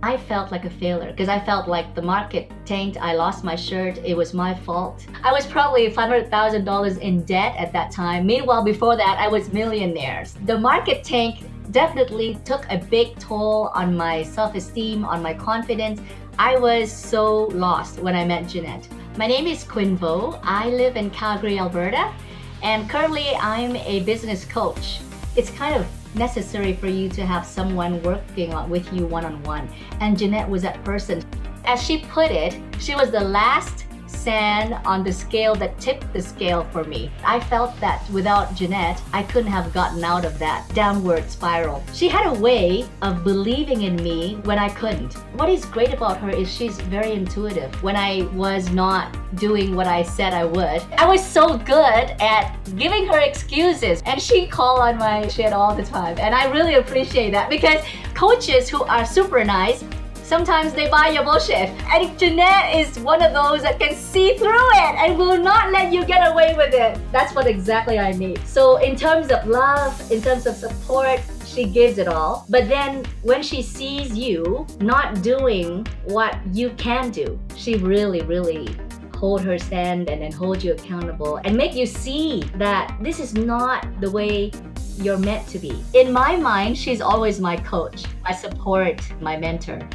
I felt like a failure because I felt like the market tanked. I lost my shirt. It was my fault. I was probably $500,000 in debt at that time. Meanwhile, before that, I was millionaires. The market tank definitely took a big toll on my self-esteem, on my confidence. I was so lost when I met Jannette. My name is Quinn Vo. I live in Calgary, Alberta, and currently I'm a business coach. It's kind of necessary for you to have someone working with you one-on-one, and Jannette was that person. As she put it, she was the last sand on the scale that tipped the scale for me. I felt that without Jannette, I couldn't have gotten out of that downward spiral. She had a way of believing in me when I couldn't. What is great about her is she's very intuitive. When I was not doing what I said I would, I was so good at giving her excuses, and she called on my shit all the time. And I really appreciate that, because coaches who are super nice, sometimes they buy your bullshit. And Jannette is one of those that can see through it and will not let you get away with it. That's what exactly I need. So in terms of love, in terms of support, she gives it all. But then when she sees you not doing what you can do, she really hold her stand and then hold you accountable and make you see that this is not the way you're meant to be. In my mind, she's always my coach, my support, my mentor.